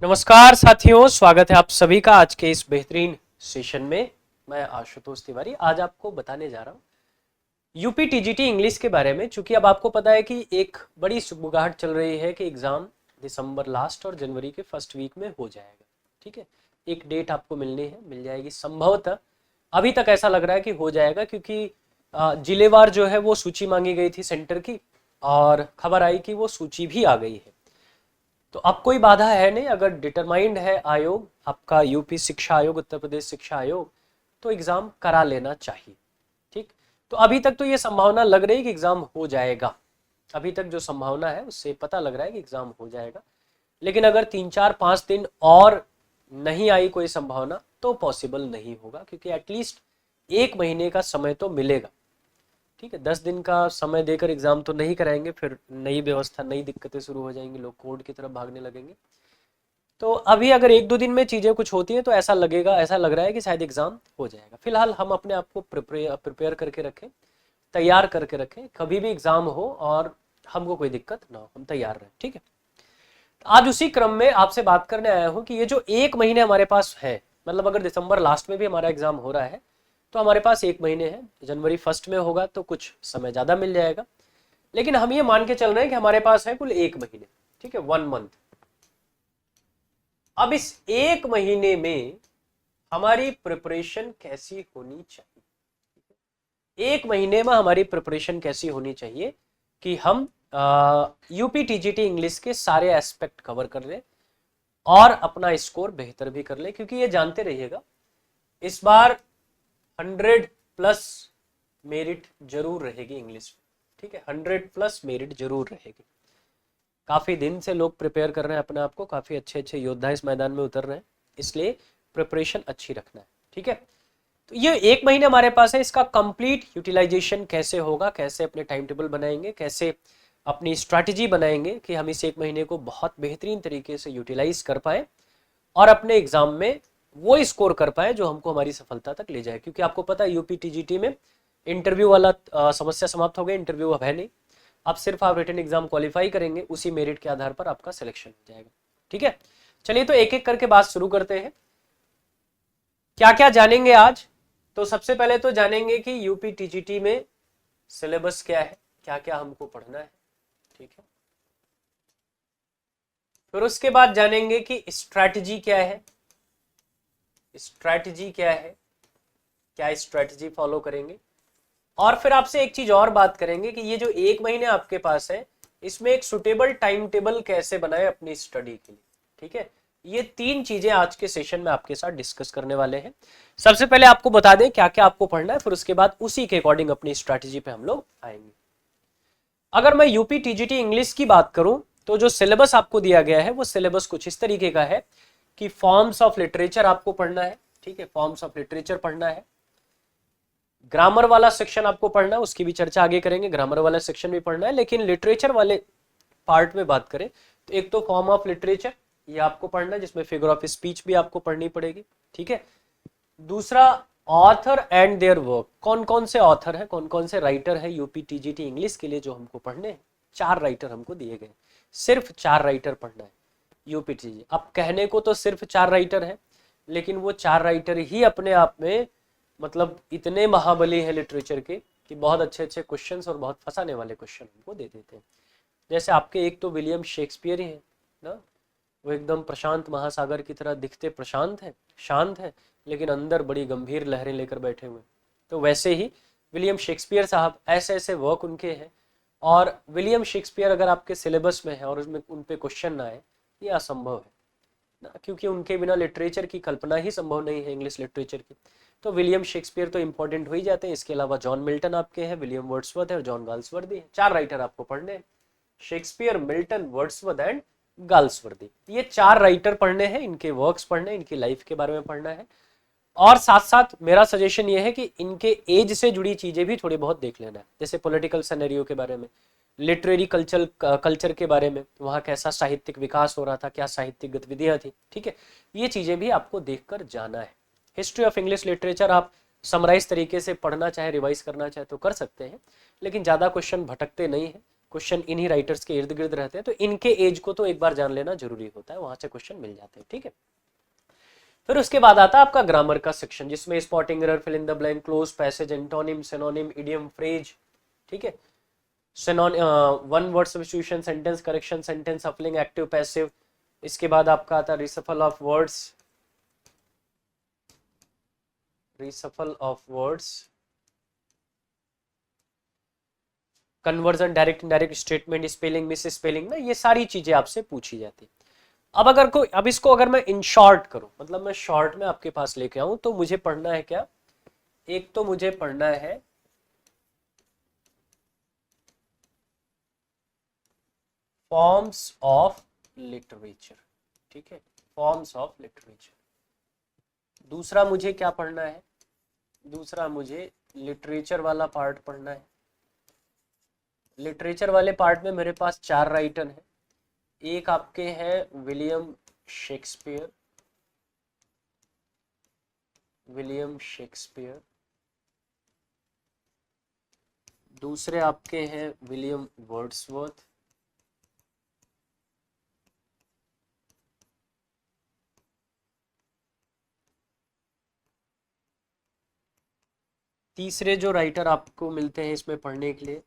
नमस्कार साथियों, स्वागत है आप सभी का आज के इस बेहतरीन सेशन में। मैं आशुतोष तिवारी आज आपको बताने जा रहा हूँ यूपी टीजीटी इंग्लिश के बारे में। चूंकि अब आपको पता है कि एक बड़ी सुगबुगाहट चल रही है कि एग्जाम दिसंबर लास्ट और जनवरी के फर्स्ट वीक में हो जाएगा। ठीक है, एक डेट आपको मिल जाएगी संभवतः। अभी तक ऐसा लग रहा है कि हो जाएगा, क्योंकि जिलेवार जो है वो सूची मांगी गई थी सेंटर की, और खबर आई कि वो सूची भी आ गई है। तो अब कोई बाधा है नहीं, अगर डिटरमाइंड है आयोग आपका, यूपी शिक्षा आयोग, उत्तर प्रदेश शिक्षा आयोग, तो एग्जाम करा लेना चाहिए। ठीक, तो अभी तक तो ये संभावना लग रही है कि एग्जाम हो जाएगा। अभी तक जो संभावना है उससे पता लग रहा है कि एग्जाम हो जाएगा। लेकिन अगर 3-4-5 दिन और नहीं आई कोई संभावना तो पॉसिबल नहीं होगा, क्योंकि एटलीस्ट 1 महीने का समय तो मिलेगा। ठीक है, 10 दिन का समय देकर एग्जाम तो नहीं कराएंगे, फिर नई व्यवस्था, नई दिक्कतें शुरू हो जाएंगी, लोग कोर्ट की तरफ भागने लगेंगे। तो अभी अगर 1-2 दिन में चीजें कुछ होती हैं तो ऐसा लगेगा, ऐसा लग रहा है कि शायद एग्जाम हो जाएगा। फिलहाल हम अपने आप को प्रिपेयर करके रखें, तैयार करके रखें, कभी भी एग्जाम हो और हमको कोई दिक्कत ना हो, हम तैयार रहें। ठीक है, आज उसी क्रम में आपसे बात करने आया हूं कि ये जो 1 महीने हमारे पास है, मतलब अगर दिसंबर लास्ट में भी हमारा एग्जाम हो रहा है तो हमारे पास 1 महीने है। जनवरी फर्स्ट में होगा तो कुछ समय ज्यादा मिल जाएगा, लेकिन हम ये मान के चल रहे हैं कि हमारे पास है कुल 1 महीने। ठीक है, 1 मंथ। अब इस 1 महीने में हमारी प्रिपरेशन कैसी होनी चाहिए? 1 महीने में हमारी प्रिपरेशन कैसी होनी चाहिए कि हम यूपी टीजीटी इंग्लिश के सारे एस्पेक्ट कवर कर लें और अपना स्कोर बेहतर भी कर लें। क्योंकि ये जानते रहिएगा, इस बार 100+ मेरिट जरूर रहेगी इंग्लिश में। ठीक है, 100+ मेरिट जरूर रहेगी। काफी दिन से लोग प्रिपेयर कर रहे हैं अपने आप को, काफी अच्छे अच्छे योद्धा इस मैदान में उतर रहे हैं, इसलिए प्रिपरेशन अच्छी रखना है। ठीक है, तो ये 1 महीने हमारे पास है, इसका कंप्लीट यूटिलाइजेशन कैसे होगा, कैसे अपने टाइम टेबल बनाएंगे, कैसे अपनी स्ट्रैटेजी बनाएंगे कि हम इस 1 महीने को बहुत बेहतरीन तरीके से यूटिलाइज कर पाए और अपने एग्जाम में वो स्कोर कर पाए जो हमको हमारी सफलता तक ले जाए। क्योंकि आपको पता है यूपी टीजीटी में इंटरव्यू वाला समस्या समाप्त हो गई, इंटरव्यू अब है नहीं। अब सिर्फ आप रिटन एग्जाम क्वालिफाई करेंगे, उसी मेरिट के आधार पर आपका सिलेक्शन हो जाएगा। ठीक है, चलिए तो एक एक करके बात शुरू करते हैं। क्या क्या जानेंगे आज? तो सबसे पहले तो जानेंगे कि यूपी टीजीटी में सिलेबस क्या है, क्या क्या हमको पढ़ना है। ठीक है, फिर उसके बाद जानेंगे कि स्ट्रैटेजी क्या है, स्ट्रैटेजी क्या है, क्या स्ट्रैटेजी फॉलो करेंगे। और फिर आपसे एक चीज और बात करेंगे कि ये जो 1 महीने आपके पास है, इसमें एक सुटेबल टाइम टेबल कैसे बनाए अपनी स्टडी के लिए। ठीक है, ये 3 चीजें आज के सेशन में आपके साथ डिस्कस करने वाले हैं। सबसे पहले आपको बता दें क्या क्या आपको पढ़ना है, फिर उसके बाद उसी के अकॉर्डिंग अपनी स्ट्रैटेजी पे हम लोग आएंगे। अगर मैं यूपी टीजीटी इंग्लिश की बात करूं तो जो सिलेबस आपको दिया गया है वो सिलेबस कुछ इस तरीके का है कि फॉर्म्स ऑफ लिटरेचर आपको पढ़ना है। ठीक है, फॉर्म्स ऑफ लिटरेचर पढ़ना है, ग्रामर वाला सेक्शन आपको पढ़ना है, उसकी भी चर्चा आगे करेंगे, ग्रामर वाला सेक्शन भी पढ़ना है। लेकिन लिटरेचर वाले पार्ट में बात करें तो एक तो फॉर्म ऑफ लिटरेचर ये आपको पढ़ना है, जिसमें फिगर ऑफ स्पीच भी आपको पढ़नी पड़ेगी। ठीक है, दूसरा ऑथर एंड देयर वर्क, कौन कौन से ऑथर है, कौन कौन से राइटर है यूपी टीजीटी इंग्लिश के लिए जो हमको पढ़ने हैं। 4 राइटर हमको दिए गए, सिर्फ 4 राइटर पढ़ना है यूपी टीजी। अब कहने को तो सिर्फ 4 राइटर है, लेकिन वो 4 राइटर ही अपने आप में मतलब इतने महाबली हैं लिटरेचर के कि बहुत अच्छे अच्छे क्वेश्चंस और बहुत फंसाने वाले क्वेश्चन हमको दे देते हैं। जैसे आपके एक तो विलियम शेक्सपियर ही है ना, वो एकदम प्रशांत महासागर की तरह दिखते प्रशांत है, शांत है, लेकिन अंदर बड़ी गंभीर लहरें लेकर बैठे हुए। तो वैसे ही विलियम शेक्सपियर साहब, ऐसे ऐसे वर्क उनके हैं। और विलियम शेक्सपियर अगर आपके सिलेबस में है और उसमें उन पे क्वेश्चन ना आए, ये असंभव है ना, क्योंकि उनके बिना लिटरेचर की कल्पना ही संभव नहीं है, इंग्लिश लिटरेचर की। तो विलियम शेक्सपियर तो इंपॉर्टेंट हो ही जाते हैं। इसके अलावा जॉन मिल्टन आपके हैं, विलियम वर्ड्सवर्थ है और जॉन गाल्सवर्दी है। 4 राइटर आपको पढ़ने हैं, Shakespeare, Milton, Wordsworth and Galsworthy. ये 4 राइटर पढ़ने हैं, इनके वर्क्स पढ़ने हैं, इनकी लाइफ के बारे में पढ़ना है। और साथ साथ मेरा सजेशन ये है कि इनके एज से जुड़ी चीजें भी थोड़ी बहुत देख लेना है, जैसे पॉलिटिकल सिनेरियो के बारे में, लिटरेरी कल्चर के बारे में, वहाँ कैसा साहित्यिक विकास हो रहा था, क्या साहित्यिक गतिविधियां थी। ठीक है, ये चीजें भी आपको देखकर जाना है। हिस्ट्री ऑफ इंग्लिश लिटरेचर आप समराइज तरीके से पढ़ना चाहे, रिवाइज करना चाहे तो कर सकते हैं, लेकिन ज़्यादा क्वेश्चन भटकते नहीं हैं। क्वेश्चन इन्हीं राइटर्स के इर्द गिर्द रहते हैं, तो इनके एज को तो एक बार जान लेना जरूरी होता है, वहां से क्वेश्चन मिल जाते हैं, ठीक है। फिर उसके बाद आता है आपका ग्रामर का सेक्शन, जिसमें spotting error, fill in the blank, close passage, antonym, synonym, idiom, phrase, ठीक है, one word substitution, sentence correction, sentence shuffling, active passive. इसके बाद आपका आता है reshuffle of words, conversion, direct indirect statement, spelling, miss spelling no, ये सारी चीजें आपसे पूछी जाती है। अब इसको अगर मैं इन शॉर्ट करूं, मतलब मैं शॉर्ट में आपके पास लेके आऊं, तो मुझे पढ़ना है क्या, एक तो मुझे पढ़ना है फॉर्म्स ऑफ लिटरेचर, ठीक है, फॉर्म्स ऑफ लिटरेचर। दूसरा मुझे क्या पढ़ना है, दूसरा मुझे लिटरेचर वाला पार्ट पढ़ना है। लिटरेचर वाले पार्ट में मेरे पास 4 राइटर हैं। एक आपके हैं विलियम शेक्सपियर, दूसरे आपके हैं विलियम वर्ड्सवर्थ, तीसरे जो राइटर आपको मिलते हैं इसमें पढ़ने के लिए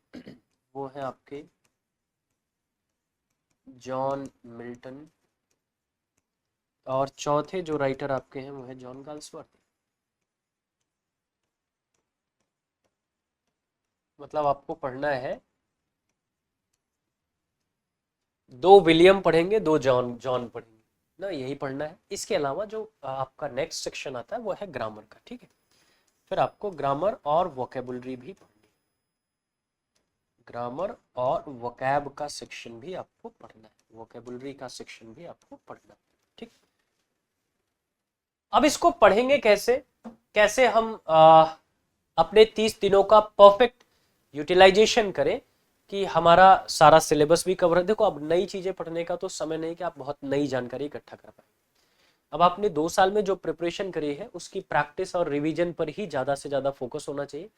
वो है आपके जॉन मिल्टन, और चौथे जो राइटर आपके हैं वो है जॉन गाल्सवर्थ। मतलब आपको पढ़ना है, 2 विलियम पढ़ेंगे, 2 जॉन पढ़ेंगे ना, यही पढ़ना है। इसके अलावा जो आपका नेक्स्ट सेक्शन आता है वो है ग्रामर का, ठीक है। फिर आपको ग्रामर और वोकेबुलरी भी पढ़नी है, ग्रामर और वोकैब का सेक्शन भी आपको पढ़ना है, वोकेबुलरी का सेक्शन भी आपको पढ़ना है, ठीक। अब इसको पढ़ेंगे कैसे, कैसे हम अपने 30 दिनों का परफेक्ट यूटिलाइजेशन करें कि हमारा सारा सिलेबस भी कवर है। देखो, अब नई चीजें पढ़ने का तो समय नहीं कि आप बहुत नई जानकारी इकट्ठा कर पाए। अब आपने 2 साल में जो प्रिपरेशन करी है उसकी प्रैक्टिस और रिवीजन पर ही ज्यादा से ज्यादा फोकस होना चाहिए।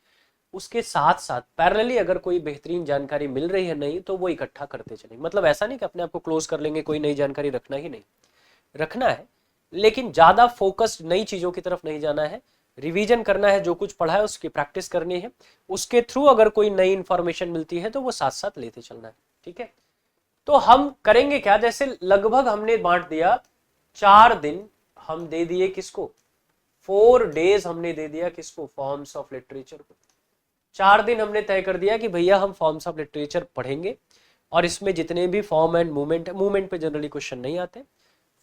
उसके साथ साथ पैरेलली अगर कोई बेहतरीन जानकारी मिल रही है नहीं, तो वो इकट्ठा करते चलेंगे। मतलब ऐसा नहीं कि अपने आप को क्लोज कर लेंगे, कोई नई जानकारी रखना ही नहीं, रखना है, लेकिन ज्यादा फोकस्ड नई चीजों की तरफ नहीं जाना है। रिवीजन करना है, जो कुछ पढ़ा है उसकी प्रैक्टिस करनी है, उसके थ्रू अगर कोई नई इंफॉर्मेशन मिलती है तो वो साथ साथ लेते चलना है, ठीक है। तो हम करेंगे क्या, जैसे लगभग हमने बांट दिया 4 दिन हम दे दिए किसको, 4 डेज हमने दे दिया किसको, फॉर्म्स ऑफ लिटरेचर को। 4 दिन हमने तय कर दिया कि भैया हम फॉर्म्स ऑफ लिटरेचर पढ़ेंगे, और इसमें जितने भी फॉर्म एंड मूवमेंट है, मूवमेंट पे जनरली क्वेश्चन नहीं आते,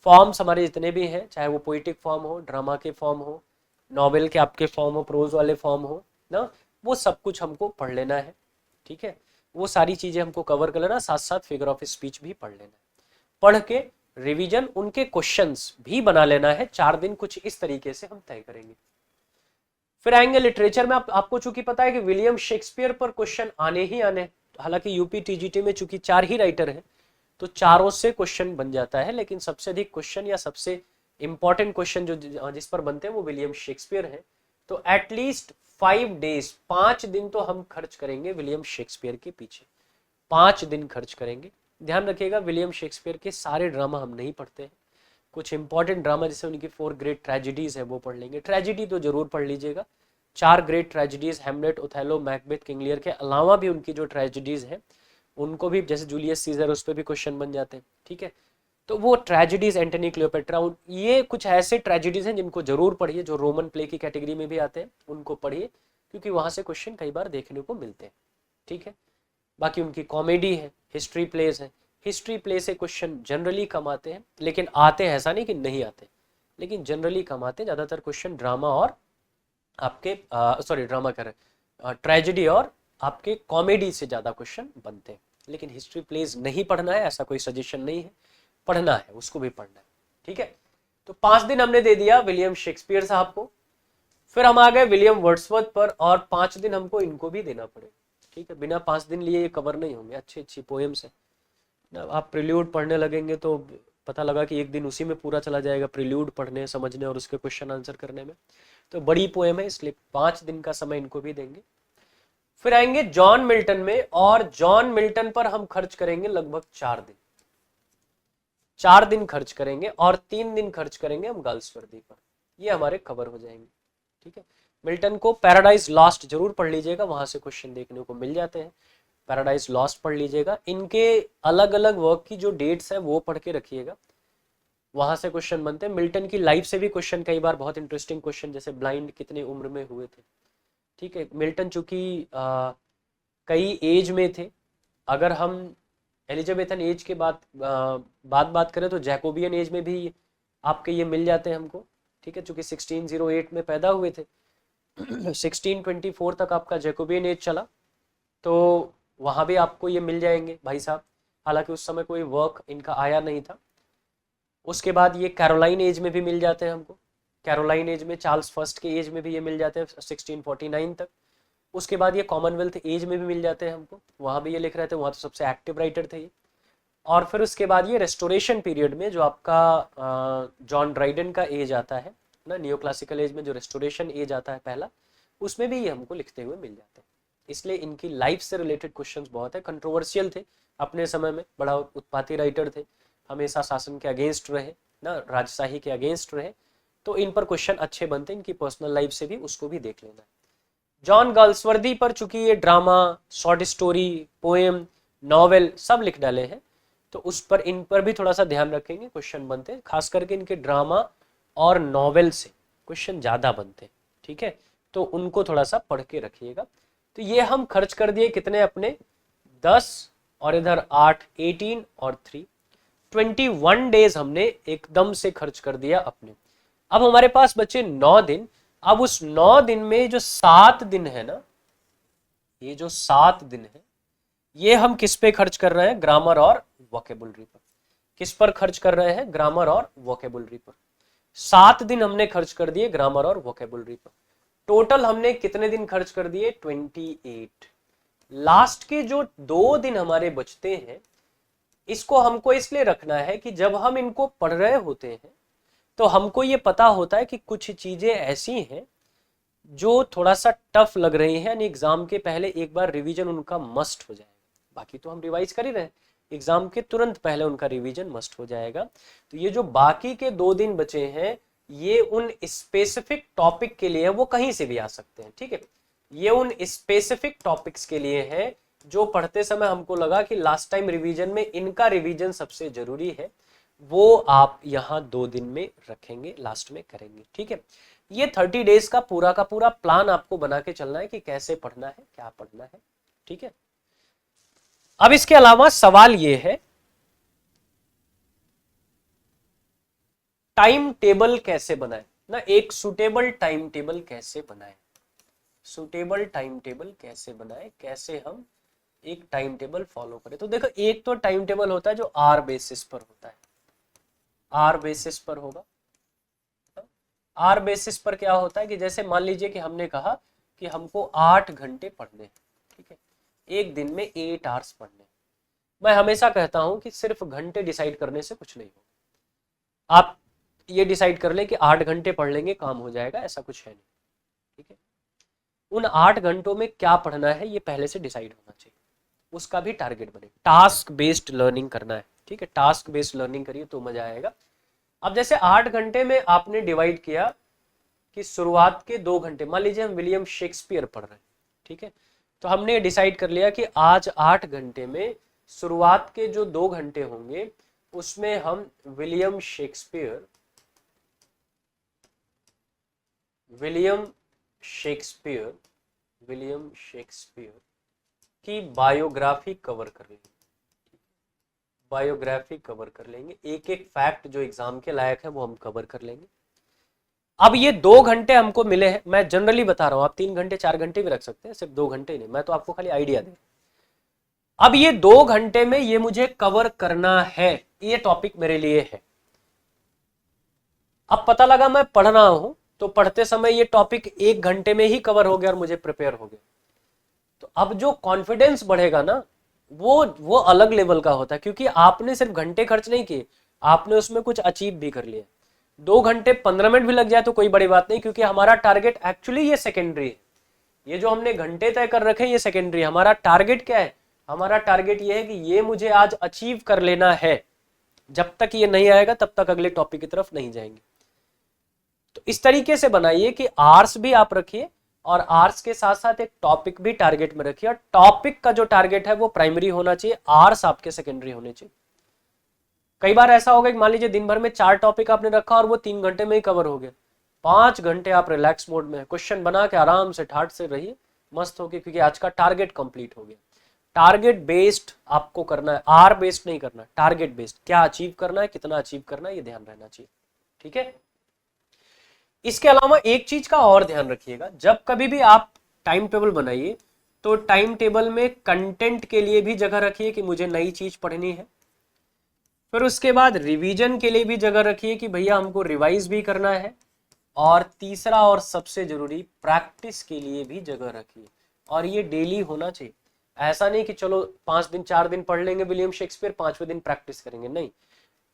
फॉर्म्स हमारे जितने भी हैं, चाहे वो पोइटिक फॉर्म हो, ड्रामा के फॉर्म हो, नॉवेल के आपके फॉर्म हो, प्रोज वाले फॉर्म हो ना, वो सब कुछ हमको पढ़ लेना है, ठीक है। वो सारी चीजें हमको कवर कर लेना, साथ साथ फिगर ऑफ स्पीच भी पढ़ लेना है। पढ़ के रिवीजन, उनके क्वेश्चंस भी बना लेना है। 4 दिन कुछ इस तरीके से हम तय करेंगे। फिर आएंगे लिटरेचर में। आपको चूंकि पता है कि विलियम शेक्सपियर पर क्वेश्चन आने ही आने, हालांकि यूपी टीजीटी में चूंकि 4 ही राइटर हैं तो चारों से क्वेश्चन बन जाता है, लेकिन सबसे अधिक क्वेश्चन या सबसे इंपॉर्टेंट क्वेश्चन जो जिस पर बनते हैं वो विलियम शेक्सपियर है। तो एटलीस्ट 5 डेज, 5 दिन तो हम खर्च करेंगे विलियम शेक्सपियर के पीछे, 5 दिन खर्च करेंगे। ध्यान रखिएगा, विलियम शेक्सपियर के सारे ड्रामा हम नहीं पढ़ते हैं, कुछ इंपॉर्टेंट ड्रामा जैसे उनकी 4 ग्रेट ट्रेजिडीज है वो पढ़ लेंगे। ट्रेजिडी तो जरूर पढ़ लीजिएगा, 4 great tragedies, Hamlet, Othello, Macbeth, King Lear के अलावा भी उनकी जो ट्रेजिडीज है उनको भी, जैसे जूलियस सीजर, उस पर भी क्वेश्चन बन जाते हैं, ठीक है। तो वो ट्रेजिडीज, एंटनी क्लियोपेट्रा, ये कुछ ऐसे ट्रेजिडीज हैं जिनको जरूर पढ़िए, जो रोमन प्ले की कैटेगरी में भी आते हैं उनको पढ़िए, क्योंकि वहां से क्वेश्चन कई बार देखने को मिलते हैं, ठीक है। बाकी उनकी कॉमेडी है, हिस्ट्री प्लेस है, हिस्ट्री प्ले से क्वेश्चन जनरली कम आते हैं, लेकिन आते हैं, ऐसा नहीं कि नहीं आते, लेकिन जनरली कम आते हैं। ज्यादातर क्वेश्चन ड्रामा और आपके ड्रामा कर रहे, ट्रेजिडी और आपके कॉमेडी से ज्यादा क्वेश्चन बनते हैं। लेकिन हिस्ट्री प्लेज नहीं पढ़ना है, ऐसा कोई सजेशन नहीं है, पढ़ना है, उसको भी पढ़ना है, ठीक है। तो 5 दिन हमने दे दिया विलियम शेक्सपियर साहब को। फिर हम आ गए विलियम वर्ड्सवर्थ पर, और 5 दिन हमको इनको भी देना पड़ेगा, ठीक है। बिना 5 दिन लिए ये कवर नहीं होंगे। अच्छी अच्छी पोएम्स है ना, आप प्रिल्यूड पढ़ने लगेंगे तो पता लगा कि 1 दिन उसी में पूरा चला जाएगा, प्रिल्यूड पढ़ने, समझने और उसके क्वेश्चन आंसर करने में। तो बड़ी पोएम है, इसलिए 5 दिन का समय इनको भी देंगे। फिर आएंगे जॉन मिल्टन में, और जॉन मिल्टन पर हम खर्च करेंगे लगभग 4 दिन। 4 दिन खर्च करेंगे और 3 दिन खर्च करेंगे हम गाल्सवर्दी पर। ये हमारे कवर हो जाएंगे। ठीक है, मिल्टन को पैराडाइज लॉस्ट जरूर पढ़ लीजिएगा, वहां से क्वेश्चन देखने को मिल जाते हैं। पैराडाइज लॉस्ट पढ़ लीजिएगा, इनके अलग अलग वर्क की जो डेट्स हैं वो पढ़ के रखिएगा, वहां से क्वेश्चन बनते हैं। मिल्टन की लाइफ से भी क्वेश्चन कई बार बहुत इंटरेस्टिंग क्वेश्चन, जैसे ब्लाइंड कितने उम्र में हुए थे। ठीक है, मिल्टन चूंकि कई एज में थे, अगर हम एलिजाबेथन एज के बाद बात करें तो जैकोबियन एज में भी आपके ये मिल जाते हैं हमको। ठीक है, चूंकि 1608 में पैदा हुए थे 1624 तक आपका जैकोबियन एज चला, तो वहाँ भी आपको ये मिल जाएंगे भाई साहब। हालांकि उस समय कोई वर्क इनका आया नहीं था। उसके बाद ये कैरोलाइन एज में भी मिल जाते हैं हमको, कैरोलाइन एज में, चार्ल्स फर्स्ट के एज में भी ये मिल जाते हैं 1649 तक। उसके बाद ये कॉमनवेल्थ एज में भी मिल जाते हैं हमको, वहाँ भी ये लिख रहे थे, वहाँ तो सबसे एक्टिव राइटर थे ये। और फिर उसके बाद ये रेस्टोरेशन पीरियड में जो आपका जॉन ड्राइडन का एज आता है ना, नियो क्लासिकल एज में जो रेस्टोरेशन एज आता है पहला, उसमें भी ये हमको लिखते हुए मिल जाते हैं। इसलिए इनकी लाइफ से रिलेटेड क्वेश्चंस बहुत है। कंट्रोवर्शियल थे अपने समय में, बड़ा उत्पाती राइटर थे, हमेशा शासन के अगेंस्ट रहे ना, राजशाही के अगेंस्ट रहे, तो इन पर क्वेश्चन अच्छे बनते हैं। इनकी पर्सनल लाइफ से भी उसको भी देख लेना है। जॉन गाल्सवर्दी पर चूंकि ये drama, short story, poem, novel सब लिख डाले हैं, तो उस पर, इन पर भी थोड़ा सा ध्यान रखेंगे, क्वेश्चन बनते हैं। खास करके इनके ड्रामा और नॉवेल से क्वेश्चन ज़्यादा बनते हैं। ठीक है, तो उनको थोड़ा सा पढ़ के रखिएगा। तो ये हम खर्च कर दिए कितने अपने 10 और इधर 8, 18 और 3, 21 डेज हमने एकदम से खर्च कर दिया अपने। अब हमारे पास बचे 9 दिन। अब उस 9 दिन में जो 7 दिन है ना, ये जो 7 दिन है, ये हम किस पे खर्च कर रहे हैं? ग्रामर और वोकेबुलरी पर। किस पर खर्च कर रहे हैं? ग्रामर और वोकेबुलरी पर। 7 दिन हमने खर्च कर दिए ग्रामर और वोकेबुलरी पर। टोटल हमने कितने दिन खर्च कर दिए? 28। लास्ट के जो 2 दिन हमारे बचते हैं, इसको हमको इसलिए रखना है कि जब हम इनको पढ़ रहे होते हैं तो हमको ये पता होता है कि कुछ चीजें ऐसी हैं जो थोड़ा सा टफ लग रही हैं, यानी एग्जाम के पहले एक बार रिवीजन उनका मस्ट हो जाएगा। बाकी तो हम रिवाइज कर ही रहे हैं, एग्जाम के तुरंत पहले उनका रिवीजन मस्ट हो जाएगा। तो ये जो बाकी के 2 दिन बचे हैं, ये उन स्पेसिफिक टॉपिक के लिए, वो कहीं से भी आ सकते हैं। ठीक है, ये उन स्पेसिफिक टॉपिक्स के लिए है जो पढ़ते समय हमको लगा कि लास्ट टाइम रिवीजन में इनका रिवीजन सबसे जरूरी है, वो आप यहाँ 2 दिन में रखेंगे, लास्ट में करेंगे। ठीक है, ये 30 डेज का पूरा प्लान आपको बना के चलना है कि कैसे पढ़ना है, क्या पढ़ना है। ठीक है, अब इसके अलावा सवाल ये है, टाइम टेबल कैसे बनाए ना, एक सुटेबल टाइम टेबल कैसे बनाए, सुटेबल टाइम टेबल कैसे बनाए, कैसे हम एक टाइम टेबल फॉलो करें। तो देखो, एक तो टाइम टेबल होता है जो आर बेसिस पर होता है, आर बेसिस पर होगा। आर बेसिस पर क्या होता है कि जैसे मान लीजिए कि हमने कहा कि हमको 8 घंटे पढ़ने हैं। ठीक है, एक दिन में 8 आवर्स पढ़ने। मैं हमेशा कहता हूं कि सिर्फ घंटे डिसाइड करने से कुछ नहीं होगा। आप ये डिसाइड कर ले कि 8 घंटे पढ़ लेंगे काम हो जाएगा, ऐसा कुछ है नहीं। ठीक है, उन 8 घंटों में क्या पढ़ना है ये पहले से डिसाइड होना चाहिए, उसका भी टारगेट बने। टास्क बेस्ड लर्निंग करना है। ठीक है, टास्क बेस्ड लर्निंग करिए तो मजा आएगा। अब जैसे 8 घंटे में आपने डिवाइड किया कि शुरुआत के 2 घंटे, मान लीजिए हम विलियम शेक्सपियर पढ़ रहे हैं। ठीक है, तो हमने डिसाइड कर लिया कि आज 8 घंटे में शुरुआत के जो 2 घंटे होंगे उसमें हम विलियम शेक्सपियर की बायोग्राफी कवर कर लेंगे। बायोग्राफी कवर कर लेंगे, एक एक फैक्ट जो एग्जाम के लायक है वो हम कवर कर लेंगे। अब ये 2 घंटे हमको मिले हैं, मैं जनरली बता रहा हूं, आप 3 घंटे 4 घंटे भी रख सकते हैं, सिर्फ 2 घंटे नहीं, मैं तो आपको खाली आइडिया दे। अब ये 2 घंटे में ये मुझे कवर करना है, ये टॉपिक मेरे लिए है। अब पता लगा मैं पढ़ रहा हूं तो पढ़ते समय ये टॉपिक 1 घंटे में ही कवर हो गया और मुझे प्रिपेयर हो गया, तो अब जो कॉन्फिडेंस बढ़ेगा ना, वो अलग लेवल का होता है, क्योंकि आपने सिर्फ घंटे खर्च नहीं किए, आपने उसमें कुछ अचीव भी कर लिया। 2 घंटे 15 मिनट भी लग जाए तो कोई बड़ी बात नहीं, क्योंकि हमारा टारगेट एक्चुअली ये सेकेंडरी है। ये जो हमने घंटे तय कर रखे हैं ये सेकेंडरी। हमारा टारगेट क्या है? हमारा टारगेट ये है कि ये मुझे आज अचीव कर लेना है। जब तक ये नहीं आएगा तब तक अगले टॉपिक की तरफ नहीं जाएंगे। तो इस तरीके से बनाइए कि आर्स भी आप रखिए और आर्स के साथ साथ एक टॉपिक भी टारगेट में रखिए, और टॉपिक का जो टारगेट है वो प्राइमरी होना चाहिए, आर्स आपके सेकेंडरी होने चाहिए। कई बार ऐसा होगा कि मान लीजिए दिन भर में 4 टॉपिक आपने रखा और वो 3 घंटे में ही कवर हो गया। 5 घंटे आप रिलैक्स मोड में क्वेश्चन बना के आराम से ठाट से रहिए, मस्त होके, क्योंकि आज का टारगेट कंप्लीट हो गया। टारगेट बेस्ड आपको करना है, आर बेस्ड नहीं करना, टारगेट बेस्ड। क्या अचीव करना है, कितना अचीव करना है, ये ध्यान रहना चाहिए। ठीक है। इसके अलावा एक चीज का और ध्यान रखिएगा, जब कभी भी आप टाइम टेबल बनाइए तो टाइम टेबल में कंटेंट के लिए भी जगह रखिए कि मुझे नई चीज पढ़नी है। फिर उसके बाद रिवीजन के लिए भी जगह रखिए कि भैया हमको रिवाइज भी करना है। और तीसरा और सबसे जरूरी, प्रैक्टिस के लिए भी जगह रखिए, और ये डेली होना चाहिए। ऐसा नहीं कि चलो 5 दिन 4 दिन पढ़ लेंगे विलियम शेक्सपियर, 5वें दिन प्रैक्टिस करेंगे, नहीं।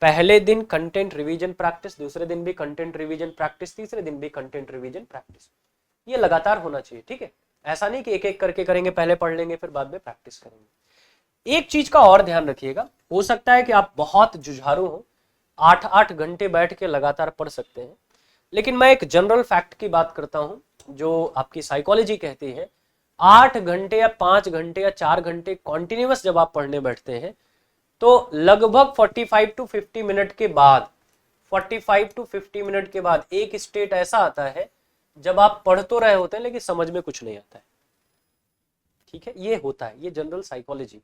पहले दिन कंटेंट रिवीजन प्रैक्टिस, दूसरे दिन भी कंटेंट रिवीजन प्रैक्टिस, तीसरे दिन भी कंटेंट रिवीजन प्रैक्टिस। ये लगातार होना चाहिए। ठीक है। ऐसा नहीं कि एक एक करके करेंगे, पहले पढ़ लेंगे फिर बाद में प्रैक्टिस करेंगे। एक चीज का और ध्यान रखिएगा, हो सकता है कि आप बहुत जुझारू हो, 8-8 घंटे बैठ के लगातार पढ़ सकते हैं, लेकिन मैं एक जनरल फैक्ट की बात करता हूं जो आपकी साइकोलॉजी कहती है। 8 घंटे या 5 घंटे या 4 घंटे कॉन्टिन्यूअस जब आप पढ़ने बैठते हैं तो लगभग 45 टू 50 मिनट के बाद, 45 टू 50 मिनट के बाद एक स्टेट ऐसा आता है जब आप पढ़ तो रहे होते हैं लेकिन समझ में कुछ नहीं आता है। ठीक है। ये होता है, ये जनरल साइकोलॉजी,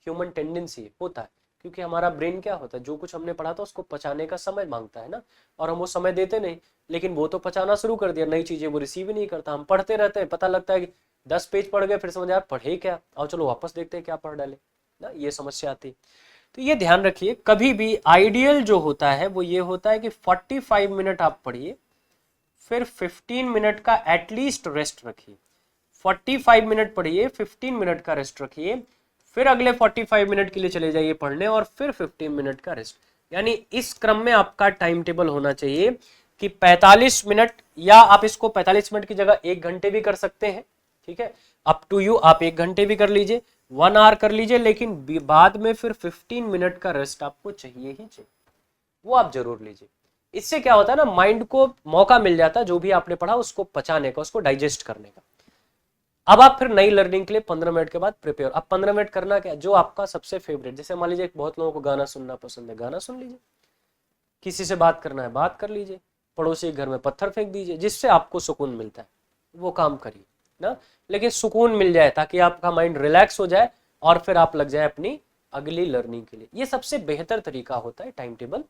ह्यूमन टेंडेंसी होता है, क्योंकि हमारा ब्रेन क्या होता है, जो कुछ हमने पढ़ा था उसको पचाने का समय मांगता है ना, और हम वो समय देते नहीं। लेकिन वो तो पचाना शुरू कर दिया, नई चीजें वो रिसीव ही नहीं करता। हम पढ़ते रहते हैं, पता लगता है कि 10 पेज पढ़ गए, फिर समझ यार पढ़े क्या, और चलो वापस देखते हैं क्या पढ़ डाले ना, ये समस्या आती। तो ये ध्यान रखिए, कभी भी आइडियल जो होता है वो ये होता है कि 45 मिनट आप पढ़िए, फिर 15 मिनट का एटलीस्ट रेस्ट रखिए। 45 मिनट पढ़िए, 15 मिनट का रेस्ट रखिए, फिर अगले 45 मिनट के लिए चले जाइए पढ़ने, और फिर 15 मिनट का रेस्ट। यानी इस क्रम में आपका टाइम टेबल होना चाहिए कि 45 मिनट, या आप इसको 45 मिनट की जगह 1 घंटे भी कर सकते हैं। ठीक है, अप टू यू, आप 1 घंटे भी कर लीजिए, 1 आवर कर लीजिए, लेकिन बाद में फिर 15 मिनट का रेस्ट आपको चाहिए ही चाहिए, वो आप जरूर लीजिए। इससे क्या होता है ना, माइंड को मौका मिल जाता है जो भी आपने पढ़ा उसको पचाने का, उसको डाइजेस्ट करने का। अब आप फिर नई लर्निंग के लिए 15 मिनट के बाद प्रिपेयर। अब 15 मिनट करना क्या, जो आपका सबसे फेवरेट, जैसे मान लीजिए बहुत लोगों को गाना सुनना पसंद है, गाना सुन लीजिए, किसी से बात करना है बात कर लीजिए, पड़ोसी के घर में पत्थर फेंक दीजिए, जिससे आपको सुकून मिलता है वो काम करिए ना। लेकिन सुकून मिल जाए ताकि आपका माइंड रिलैक्स हो जाए और फिर आप लग जाए अपनी अगली लर्निंग के लिए। ये सबसे बेहतर तरीका होता है टाइम टेबल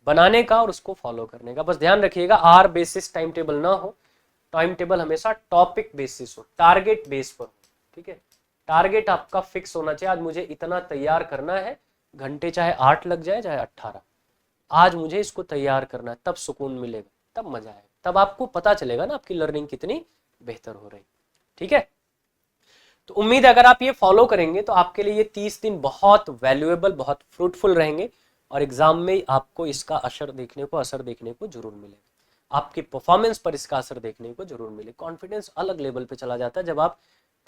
बनाने का और उसको फॉलो करने का। बस ध्यान रखिएगा आर बेसिस टाइम टेबल ना हो, टाइम टेबल हमेशा टॉपिक बेसिस हो, टारगेट बेस पर हो। ठीक है, टारगेट आपका फिक्स होना चाहिए, आज मुझे इतना तैयार करना है, घंटे चाहे 8 लग जाए चाहे 18, आज मुझे इसको तैयार करना है, तब सुकून मिलेगा, तब मजा आएगा, तब आपको पता चलेगा ना आपकी लर्निंग कितनी बेहतर हो रही। ठीक है, तो उम्मीद है अगर आप ये फॉलो करेंगे तो आपके लिए ये 30 दिन बहुत वैल्यूएबल, बहुत फ्रूटफुल रहेंगे, और एग्जाम में आपको इसका असर देखने को जरूर मिलेगा, आपकी परफॉर्मेंस पर इसका असर देखने को जरूर मिले। कॉन्फिडेंस अलग लेवल पे चला जाता है जब आप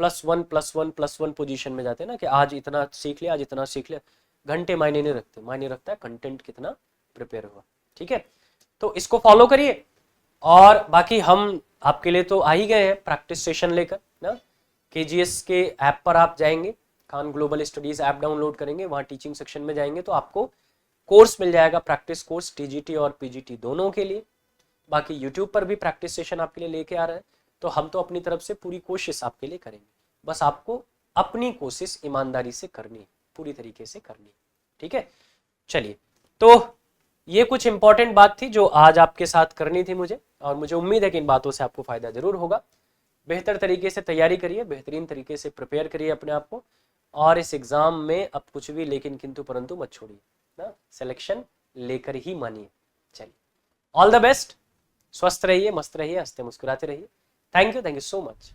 +1 पोजीशन में जाते हैं ना, कि आज इतना सीख लिया, आज इतना सीख लिया। घंटे मायने नहीं रखते, मायने रखता है कंटेंट कितना प्रिपेयर हुआ। ठीक है, तो इसको फॉलो करिए, और बाकी हम आपके लिए तो आ ही गए हैं प्रैक्टिस सेशन लेकर ना। KGS के ऐप पर आप जाएंगे, Khan global studies app download करेंगे, वहां टीचिंग सेक्शन में जाएंगे तो आपको कोर्स मिल जाएगा, प्रैक्टिस कोर्स TGT और PGT दोनों के लिए। बाकी YouTube पर भी प्रैक्टिस सेशन आपके लिए लेके आ रहे हैं, तो हम तो अपनी तरफ से पूरी कोशिश आपके लिए करेंगे, बस आपको अपनी कोशिश ईमानदारी से करनी है, पूरी तरीके से करनी है। ठीक है, चलिए, तो ये कुछ इंपॉर्टेंट बात थी जो आज आपके साथ करनी थी मुझे, और मुझे उम्मीद है कि इन बातों से आपको फायदा जरूर होगा। बेहतर तरीके से तैयारी करिए, बेहतरीन तरीके से प्रिपेयर करिए अपने आप को, और इस एग्जाम में अब कुछ भी लेकिन किंतु परंतु मत छोड़िए ना, सिलेक्शन लेकर ही मानिए। चलिए, ऑल द बेस्ट, स्वस्थ रहिए, मस्त रहिए, हंसते मुस्कुराते रहिए। Thank you so much.